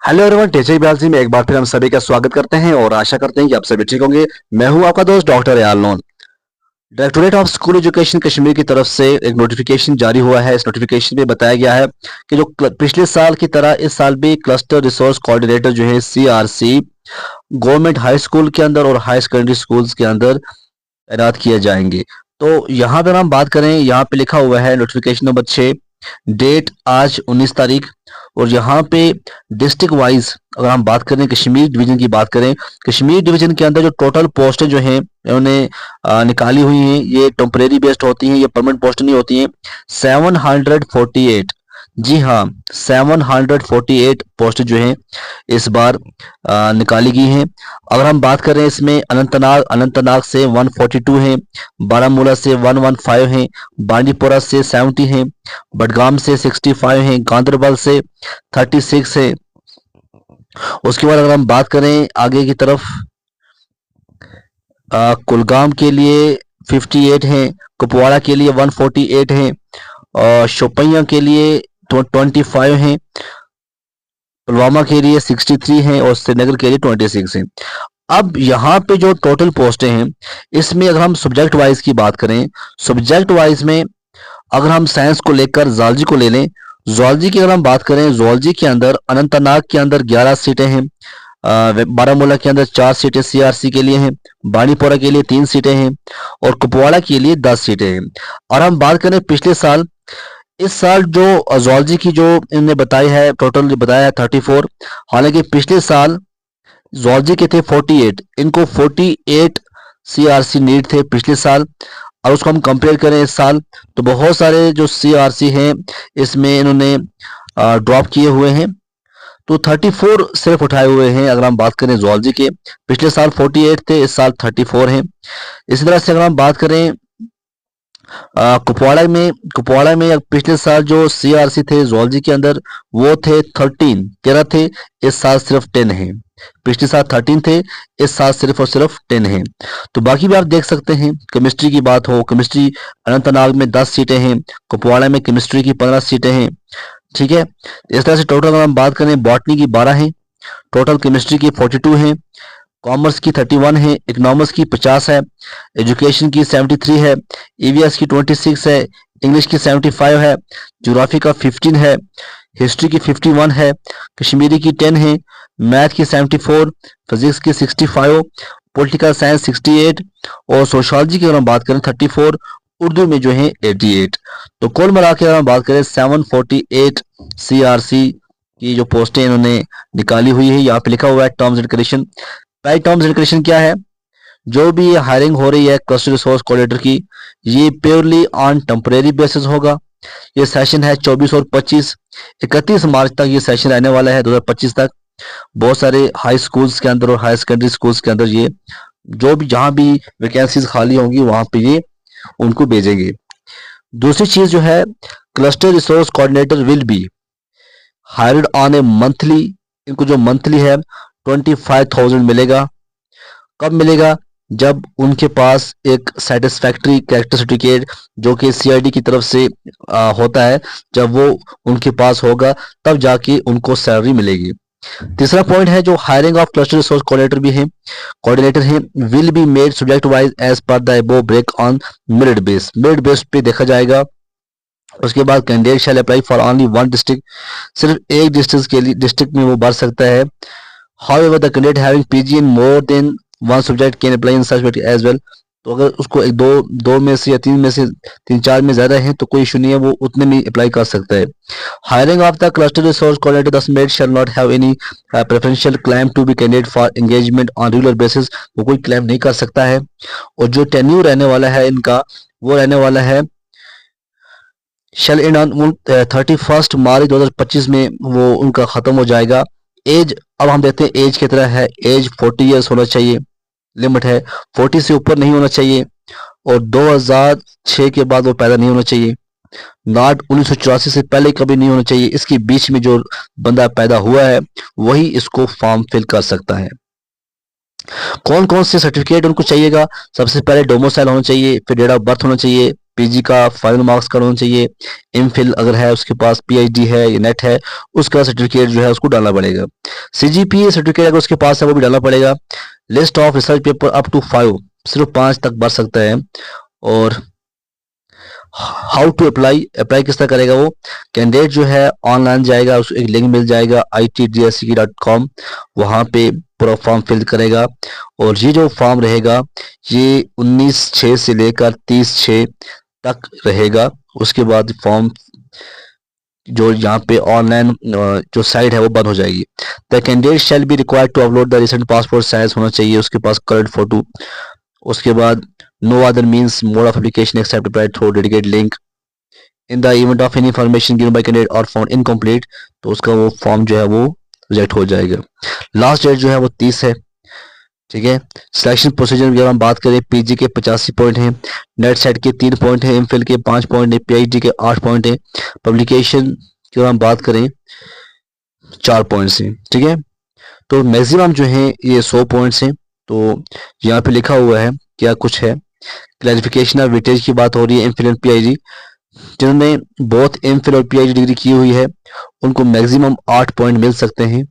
Hello everyone, teacher ब्यालजी में एक बार फिर हम सभी का स्वागत करते हैं और आशा करते हैं कि आप सभी ठीक होंगे। मैं हूं आपका दोस्त डॉक्टर याल नून। Directorate of school education Kashmir की तरफ से एक नोटिफिकेशन जारी हुआ है। इस नोटिफिकेशन में बताया गया है कि जो पिछले साल की तरह इस साल भी क्लस्टर रिसोर्स कोऑर्डिनेटर जो है CRC गवर्नमेंट हाई स्कूल के अंदर और हाई सेकेंडरी स्कूल्स के अंदर तैनात किए जाएंगे। तो यहाँ पर हम बात करें, यहाँ पे लिखा हुआ है नोटिफिकेशन नंबर 6, डेट आज 19 तारीख। और यहाँ पे डिस्ट्रिक्ट वाइज अगर हम बात करें, कश्मीर डिवीजन की बात करें, कश्मीर डिवीजन के अंदर जो टोटल पोस्टें जो हैं उन्होंने निकाली हुई हैं, ये टेम्परेरी बेस्ड होती हैं, ये परमानेंट पोस्ट नहीं होती हैं। 748, जी हाँ, 748 पोस्ट जो हैं इस बार निकाली गई हैं। अगर हम बात करें इसमें अनंतनाग से 142 हैं, बारामूला से 115 हैं, बांडीपोरा से 70 हैं, बडगाम से 65 हैं, गांदरबल से 36 है। उसके बाद अगर हम बात करें आगे की तरफ, कुलगाम के लिए 58 हैं, कुपवाड़ा के लिए 148 हैं, और शोपियां के लिए 25 हैं, पुलवामा के लिए 63 हैं और श्रीनगर के लिए 26 हैं। अब यहाँ पे जो टोटल पोस्टें हैं इसमें अगर हम सब्जेक्ट वाइज की बात करें, सब्जेक्ट वाइज में अगर हम साइंस को लेकर जूलॉजी को ले लें, जूलॉजी की अगर हम बात करें, जूलॉजी के अंदर अनंतनाग के अंदर 11 सीटें हैं, बारामूला के अंदर 4 सीटें CRC के लिए हैं, बांडीपोरा के लिए 3 सीटें हैं और कुपवाड़ा के लिए 10 सीटें हैं। और हम बात करें पिछले साल, इस साल जो जूलॉजी की जो इन्होंने बताई है, टोटल बताया है 34। हालांकि पिछले साल जूलॉजी के थे 48, इनको 48 CRC नीड थे पिछले साल। और उसको हम कंपेयर करें इस साल, तो बहुत सारे जो CRC हैं इसमें इन्होंने ड्रॉप किए हुए हैं, तो 34 सिर्फ उठाए हुए हैं। अगर हम बात करें जूलॉजी के, पिछले साल 48 थे, इस साल 34 हैं। इसी तरह से अगर हम बात करें कुपवाड़ा में पिछले साल जो CRC थे जूलॉजी के अंदर वो थे 13 थे, इस साल सिर्फ 10 हैं। पिछले साल 13 थे, इस साल सिर्फ और सिर्फ 10 हैं। तो बाकी भी आप देख सकते हैं, केमिस्ट्री की बात हो, केमिस्ट्री अनंतनाग में 10 सीटें हैं, कुपवाड़ा में केमिस्ट्री की 15 सीटें हैं। ठीक है, इस तरह से टोटल अगर हम बात करें, बॉटनी की 12 हैं, टोटल केमिस्ट्री की 42 हैं, कॉमर्स की 31 है, इकोनॉमिक्स की 50 है, एजुकेशन की 73 है, EVS की 26 है, इंग्लिश की 75 है, ज्योग्राफी का 15 है, हिस्ट्री की 51 है, कश्मीरी की 10 है, मैथ की 74, फिजिक्स की 65, पॉलिटिकल साइंस 68 और सोशोलॉजी की अगर हम बात करें 34, उर्दू में जो है 88। तो कुल मिला के अगर हम बात करें 748 CRC की जो पोस्टें इन्होंने निकाली हुई है। यहाँ पे लिखा हुआ है टर्म्स एंड कंडीशन। पहली टर्म्स एंड कंडीशन क्या है, जो भी ये हायरिंग हो रही है क्लस्टर रिसोर्स कोऑर्डिनेटर की, ये प्योरली ऑन टेम्परेरी बेसिस होगा। ये सेशन है 24 और 25, 31 मार्च तक ये सेशन रहने वाला है, 2025 तक। बहुत सारे हाई स्कूल्स के अंदर और हाई सेकेंडरी स्कूल्स के अंदर ये जो भी जहां भी वैकेंसीज खाली होंगी वहां पे ये उनको भेजेंगे। दूसरी चीज जो है, cluster resource coordinator will be hired on A monthly, इनको जो मंथली है 25,000 मिलेगा। कब मिलेगा, जब उनके पास एक सेटिस्फैक्ट्री कैरेक्टर सर्टिफिकेट जो कि CID की तरफ से होता है, जब वो उनके पास होगा तब जाके उनको सैलरी मिलेगी। तीसरा पॉइंट है, जो hiring of cluster resource coordinator है will be made subject wise as per the above break on merit base पे देखा जाएगा। उसके बाद candidate shall apply for only one district, सिर्फ एक डिस्ट्रिक्ट में वो भर सकता है। However, the candidate having PG in more than one subject can apply in such subject as well. तो अगर उसको एक दो में से या तीन में से 3-4 में ज्यादा है तो कोई इशू नहीं है, वो उतने में अप्लाई कर सकता है। Hiring of the cluster resource coordinator thus made shall not have any preferential claim to be candidate for engagement on regular basis, वो कोई क्लेम नहीं कर सकता है। और जो टेन्यूर रहने वाला है इनका, वो रहने वाला है शैल एंड ऑन 31 मार्च 2025 में वो उनका खत्म हो जाएगा। एज, अब हम देखते हैं एज की तरह है, एज 40 ईयर्स होना चाहिए, लिमिट है 40 से ऊपर नहीं होना चाहिए, और 2006 के बाद वो पैदा नहीं होना चाहिए, नॉट 1984 से पहले कभी नहीं होना चाहिए। इसके बीच में जो बंदा पैदा हुआ है वही इसको फॉर्म फिल कर सकता है। कौन कौन से सर्टिफिकेट उनको चाहिएगा, सबसे पहले डोमिसाइल होना चाहिए, फिर डेट ऑफ बर्थ होना चाहिए, पीजी का फाइनल मार्क्स का होना चाहिए, एमफिल अगर है उसके पास, पीएचडी है या नेट है उसका सर्टिफिकेट जो है उसको डालना पड़ेगा। सीजीपीए सर्टिफिकेट अगर उसके पास है वो भी डालना पड़ेगा। List of research paper up to 5, सिर्फ 5 तक बढ़ सकता है। और हाउ टू अप्लाई किस तरह करेगा वो, कैंडिडेट जो है ऑनलाइन जाएगा, उसको एक लिंक मिल जाएगा itdsc.com, वहां पे पूरा फॉर्म फिल करेगा। और ये जो फॉर्म रहेगा ये 19/6 से लेकर 30/6 तक रहेगा। उसके बाद फॉर्म जो यहाँ पे ऑनलाइन जो साइट है वो बंद हो जाएगी। The candidate shall be required to upload the recent passport size होना चाहिए उसके पास करंट फोटो। उसके बाद no other means mode of application except applied through dedicate link in the event of any information given by candidate और found incomplete, तो उसका वो फॉर्म जो है वो रिजेक्ट हो जाएगा। लास्ट डेट जो है वो 30 है। ठीक है, सिलेक्शन प्रोसीजर की अगर हम बात करें, पीजी के 85 पॉइंट हैं, नेट सेट के 3 पॉइंट हैं, एमफिल के 5 पॉइंट हैं, पीएचडी के 8 पॉइंट हैं, पब्लिकेशन की अगर हम बात करें 4 पॉइंट्स हैं। ठीक है, तो मैक्सिमम जो है ये 100 पॉइंट्स हैं। तो यहाँ पे लिखा हुआ है क्या कुछ है, क्लैरिफिकेशन ऑफ वेटेज की बात हो रही है। एमफिल एंड पीएचडी जिन्होंने बोथ एमफिल और पीएचडी डिग्री की हुई है उनको मैक्सिमम 8 पॉइंट मिल सकते हैं।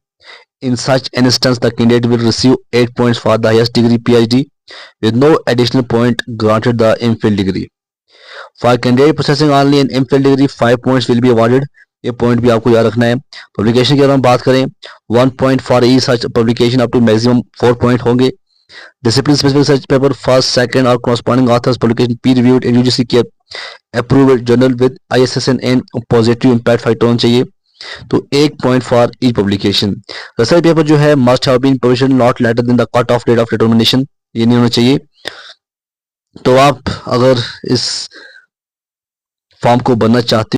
In such instance, the candidate will receive 8 points for the highest degree PhD with no additional point granted the MPhil degree. For candidate possessing only an MPhil degree, 5 points will be awarded. ये point भी आपको याद रखना है। Publication की अगर हम बात करें 1 point for each such publication up to maximum 4 point होंगे। Discipline specific research paper first, second और corresponding authors publication peer reviewed in UGC के approved journal with ISSN and positive impact factor होना चाहिए। तो 1 point for each publication. Research paper जो है must have been published not later than the cut off date of determination, ये नहीं होना चाहिए। तो आप अगर इस फॉर्म को भरना चाहते